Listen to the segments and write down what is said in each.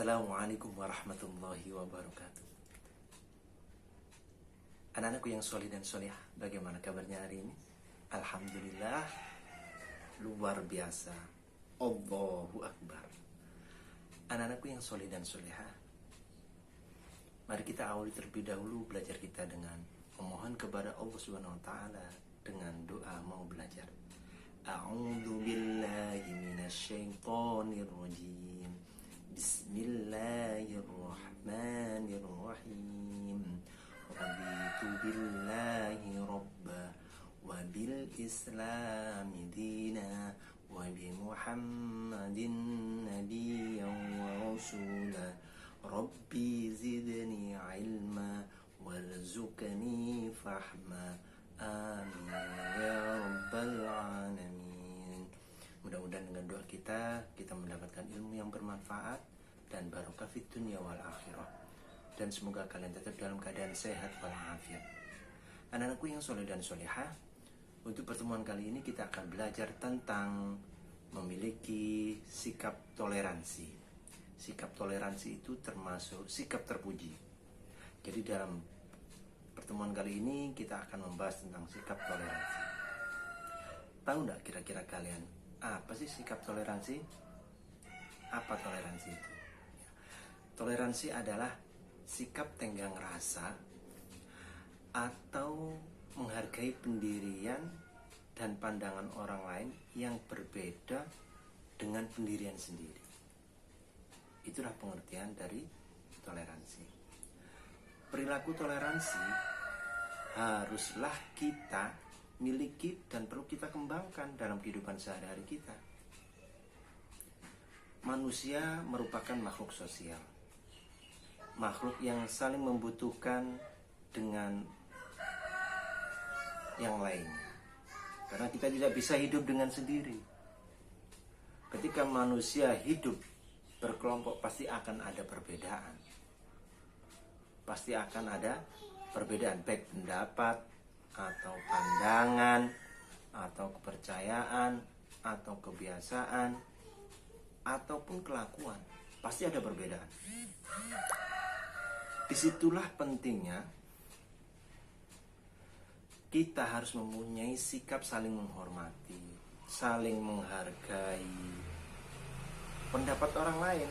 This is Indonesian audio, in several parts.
Assalamualaikum warahmatullahi wabarakatuh. Anak-anakku yang soleh dan solehah, bagaimana kabarnya hari ini? Alhamdulillah, luar biasa. Allahu Akbar. Anak-anakku yang soleh dan solehah, mari kita awali terlebih dahulu belajar kita dengan memohon kepada Allah Subhanahu wa taala dengan doa mau belajar. A'udzu billahi minasyaitonir rajim. Bismillahirrahmanirrahim. Raditu billahi rabba wa bil islami dina wa bi Muhammadin nabiyyan wa rasula. Rabbi zidni ilma warzuqni fahma. Amin ya rabbal alamin. Mudah-mudahan dengan doa kita mendapatkan ilmu yang bermanfaat dan barokah fid dunya wal akhirah. Dan semoga kalian tetap dalam keadaan sehat walafiat. Anak-anakku yang soleh dan solehah, untuk pertemuan kali ini kita akan belajar tentang memiliki sikap toleransi. Sikap toleransi itu termasuk sikap terpuji. Jadi dalam pertemuan kali ini kita akan membahas tentang sikap toleransi. Tahu nggak kira-kira kalian apa sih sikap toleransi? Apa toleransi itu? Toleransi adalah sikap tenggang rasa atau menghargai pendirian dan pandangan orang lain yang berbeda dengan pendirian sendiri. Itulah pengertian dari toleransi. Perilaku toleransi haruslah kita miliki dan perlu kita kembangkan dalam kehidupan sehari-hari kita. Manusia merupakan makhluk sosial, makhluk yang saling membutuhkan dengan yang lainnya, karena kita tidak bisa hidup dengan sendiri. Ketika manusia hidup berkelompok, pasti akan ada perbedaan. Pasti akan ada perbedaan, baik pendapat atau pandangan atau kepercayaan atau kebiasaan ataupun kelakuan. Pasti ada perbedaan. Disitulah pentingnya kita harus mempunyai sikap saling menghormati, saling menghargai pendapat orang lain.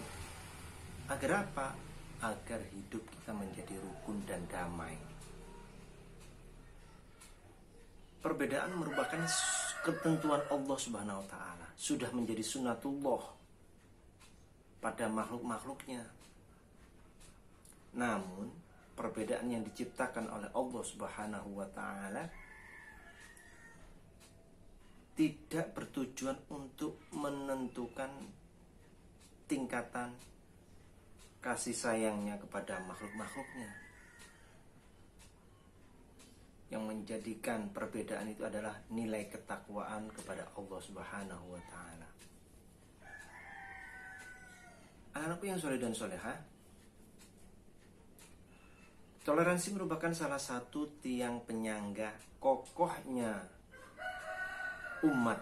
Agar apa? Agar hidup kita menjadi rukun dan damai. Perbedaan merupakan ketentuan Allah Subhanahu wa taala, sudah menjadi sunnatullah pada makhluk-makhluknya. Namun perbedaan yang diciptakan oleh Allah Subhanahu wa taala tidak bertujuan untuk menentukan tingkatan kasih sayangnya kepada makhluk-makhluknya. Yang menjadikan perbedaan itu adalah nilai ketakwaan kepada Allah Subhanahu wa taala. Anak-anakku yang soleh dan solehah, toleransi merupakan salah satu tiang penyangga kokohnya umat.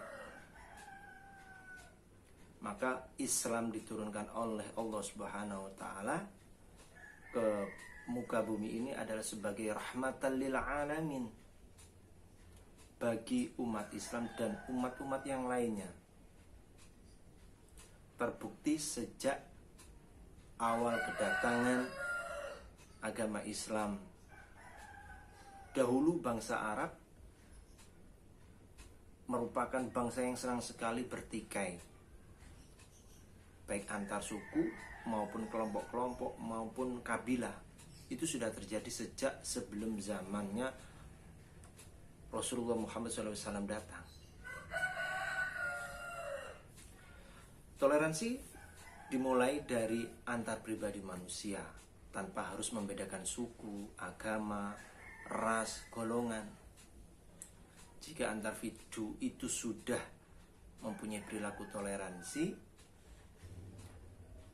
Maka Islam diturunkan oleh Allah Subhanahu wa taala ke muka bumi ini adalah sebagai rahmatan lil alamin bagi umat Islam dan umat-umat yang lainnya. Terbukti sejak awal kedatangan agama Islam, dahulu bangsa Arab merupakan bangsa yang senang sekali bertikai, baik antar suku maupun kelompok-kelompok maupun kabilah. Itu sudah terjadi sejak sebelum zamannya Rasulullah Muhammad SAW datang. Toleransi dimulai dari antar pribadi manusia tanpa harus membedakan suku, agama, ras, golongan. Jika antar individu itu sudah mempunyai perilaku toleransi,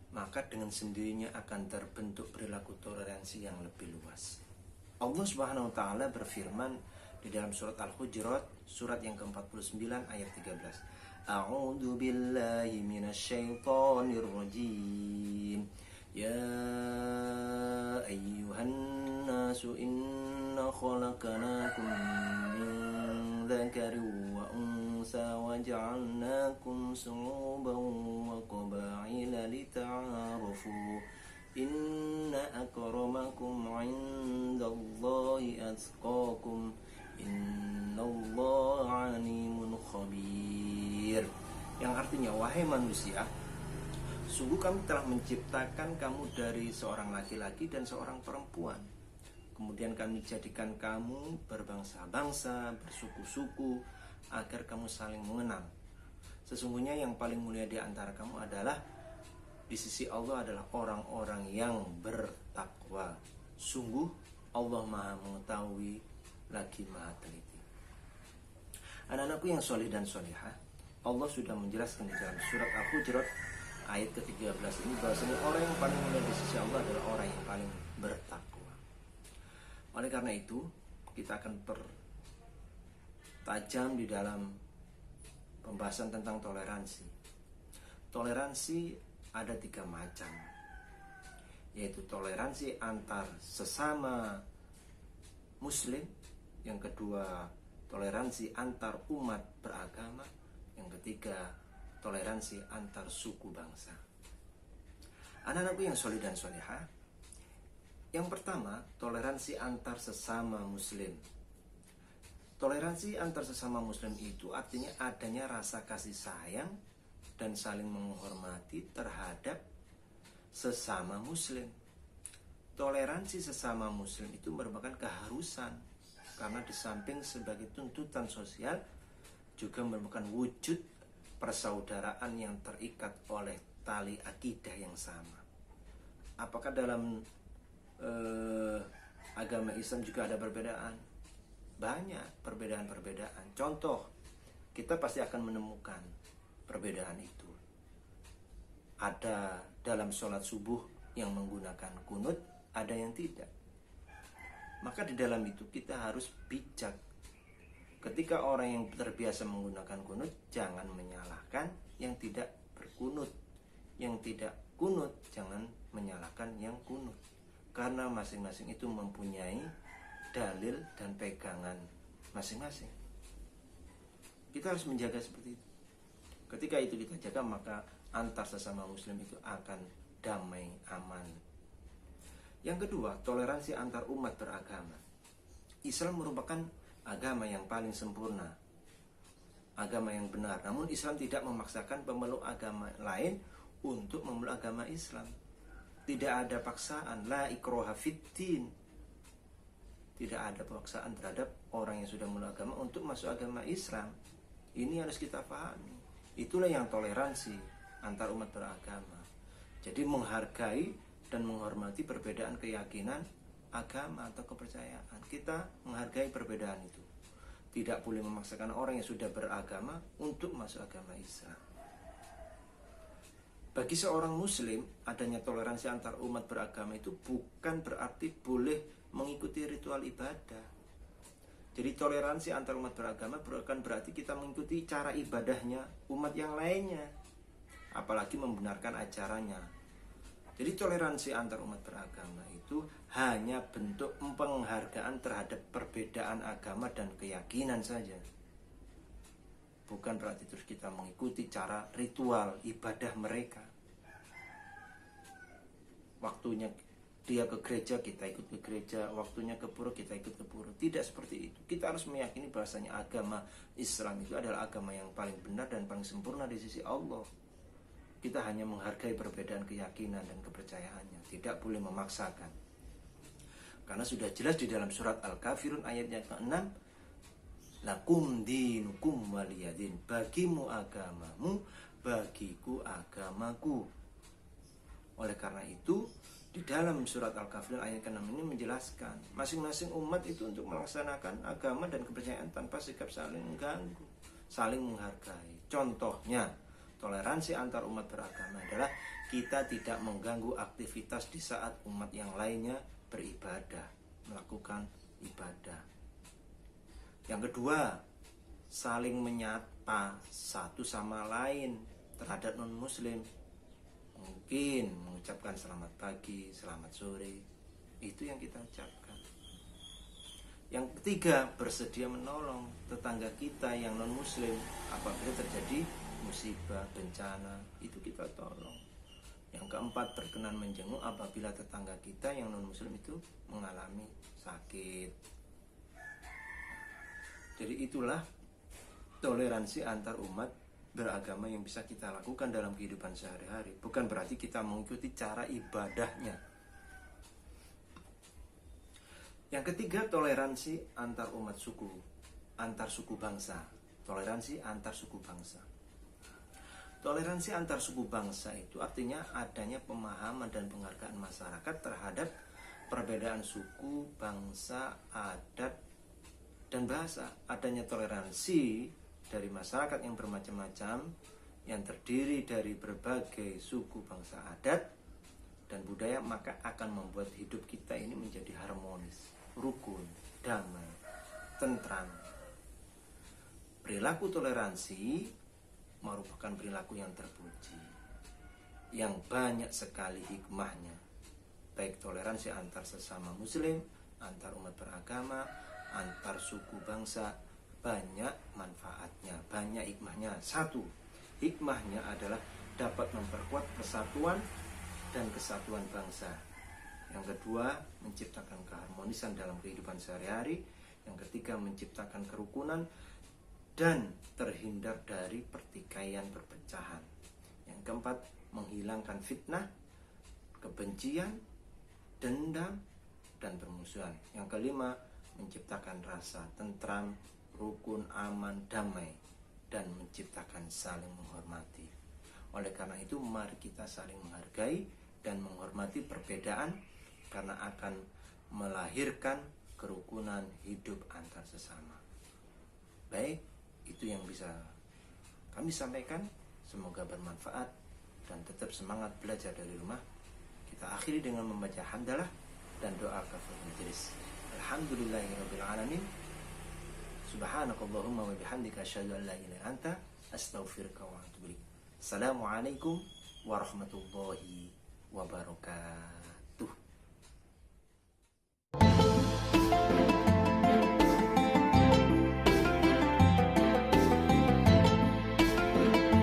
maka dengan sendirinya akan terbentuk perilaku toleransi yang lebih luas. Allah Subhanahu wa taala berfirman di dalam surat Al-Hujurat, surat yang ke-49 ayat 13. A'udzu billahi minasyaitonir rajim. Ya ayyuhan nasu inna khalaqnakum min dzakarin wa unsa wa ja'alnakum shu'uban wa qaba'ila lita'arafu inna akramakum 'indallahi atqakum innallaha 'alimun khabir. Yang artinya, wahai manusia, sungguh kami telah menciptakan kamu dari seorang laki-laki dan seorang perempuan. Kemudian kami jadikan kamu berbangsa-bangsa, bersuku-suku, agar kamu saling mengenal. Sesungguhnya yang paling mulia di antara kamu adalah di sisi Allah adalah orang-orang yang bertakwa. Sungguh Allah Maha mengetahui lagi Maha teliti. Anak-anakku yang soleh dan solehah, Allah sudah menjelaskan di dalam surat Al-Hujurat ayat ke-13 ini bahwasanya orang yang paling mulia di sisi Allah adalah orang yang paling bertakwa. Oleh karena itu, kita akan pertajam di dalam pembahasan tentang toleransi. Toleransi ada 3 macam, yaitu toleransi antar sesama muslim, yang kedua toleransi antar umat beragama, yang ketiga toleransi antar suku bangsa. Anak-anakku yang soleh dan solehah, yang pertama, toleransi antar sesama muslim. Toleransi antar sesama muslim itu artinya adanya rasa kasih sayang dan saling menghormati terhadap sesama muslim. Toleransi sesama muslim itu merupakan keharusan, karena di samping sebagai tuntutan sosial, juga merupakan wujud persaudaraan yang terikat oleh tali akidah yang sama. Apakah dalam agama Islam juga ada perbedaan? Banyak perbedaan-perbedaan. Contoh, kita pasti akan menemukan perbedaan itu. Ada dalam sholat subuh yang menggunakan kunut, ada yang tidak. Maka di dalam itu kita harus bijak. Ketika orang yang terbiasa menggunakan kunut, jangan menyalahkan yang tidak berkunut. Yang tidak kunut, jangan menyalahkan yang kunut. Karena masing-masing itu mempunyai dalil dan pegangan masing-masing. Kita harus menjaga seperti itu. Ketika itu kita jaga, maka antar sesama muslim itu akan damai, aman. Yang kedua, toleransi antar umat beragama. Islam merupakan agama yang paling sempurna, agama yang benar. Namun Islam tidak memaksakan pemeluk agama lain untuk memeluk agama Islam. Tidak ada paksaan, la ikraha fiddin. Tidak ada paksaan terhadap orang yang sudah memeluk agama untuk masuk agama Islam. Ini harus kita pahami. Itulah yang toleransi antar umat beragama. Jadi menghargai dan menghormati perbedaan keyakinan, agama atau kepercayaan. Kita menghargai perbedaan itu. Tidak boleh memaksakan orang yang sudah beragama untuk masuk agama Islam. Bagi seorang muslim, adanya toleransi antar umat beragama itu bukan berarti boleh mengikuti ritual ibadah. Jadi toleransi antar umat beragama bukan berarti kita mengikuti cara ibadahnya umat yang lainnya, apalagi membenarkan ajarannya. Jadi toleransi antar umat beragama itu hanya bentuk penghargaan terhadap perbedaan agama dan keyakinan saja. Bukan berarti terus kita mengikuti cara ritual ibadah mereka. Waktunya dia ke gereja, kita ikut ke gereja. Waktunya ke pura, kita ikut ke pura. Tidak seperti itu. Kita harus meyakini bahwasanya agama Islam itu adalah agama yang paling benar dan paling sempurna di sisi Allah. Kita hanya menghargai perbedaan keyakinan dan kepercayaannya. Tidak boleh memaksakan. Karena sudah jelas di dalam surat Al-Kafirun ayatnya ke-6, lakum dinukum waliyadin. Bagimu agamamu, bagiku agamaku. Oleh karena itu, di dalam surat Al-Kafirun ayat ke-6 ini menjelaskan masing-masing umat itu untuk melaksanakan agama dan kepercayaan tanpa sikap saling mengganggu, saling menghargai. Contohnya, toleransi antar umat beragama adalah kita tidak mengganggu aktivitas di saat umat yang lainnya beribadah, melakukan ibadah. Yang kedua, saling menyapa satu sama lain terhadap non-muslim. mungkin mengucapkan selamat pagi, selamat sore, itu yang kita ucapkan. Yang ketiga, bersedia menolong tetangga kita yang non muslim apabila terjadi musibah, bencana, itu kita tolong. Yang keempat, berkenan menjenguk apabila tetangga kita yang non muslim itu mengalami sakit. Jadi itulah toleransi antar umat beragama yang bisa kita lakukan dalam kehidupan sehari-hari. Bukan berarti kita mengikuti cara ibadahnya. Yang ketiga, toleransi antar umat suku, antar suku bangsa. Toleransi antar suku bangsa. Toleransi antar suku bangsa itu artinya adanya pemahaman dan penghargaan masyarakat terhadap perbedaan suku, bangsa, adat, dan bahasa. Adanya toleransi dari masyarakat yang bermacam-macam, yang terdiri dari berbagai suku, bangsa, adat, dan budaya, maka akan membuat hidup kita ini menjadi harmonis, rukun, damai, tentram. Perilaku toleransi merupakan perilaku yang terpuji, yang banyak sekali hikmahnya, baik toleransi antar sesama muslim, antar umat beragama, antar suku bangsa, banyak manfaatnya, banyak hikmahnya. Satu, hikmahnya adalah dapat memperkuat persatuan dan kesatuan bangsa. Yang kedua, menciptakan keharmonisan dalam kehidupan sehari-hari. Yang ketiga, menciptakan kerukunan dan terhindar dari pertikaian perpecahan. Yang keempat, menghilangkan fitnah, kebencian, dendam, dan permusuhan. Yang kelima, menciptakan rasa tentram, rukun, aman, damai, dan menciptakan saling menghormati. Oleh karena itu, mari kita saling menghargai dan menghormati perbedaan, karena akan melahirkan kerukunan hidup antar sesama. Baik, itu yang bisa kami sampaikan. Semoga bermanfaat dan tetap semangat belajar dari rumah. Kita akhiri dengan membaca hamdalah dan doa kafaratul majelis. Alhamdulillahirabbil alamin. Subhanakallahumma wa bihamdika asyhadu an la ilaha illa anta astaghfiruka wa atubu ilaik. Assalamualaikum warahmatullahi wabarakatuh.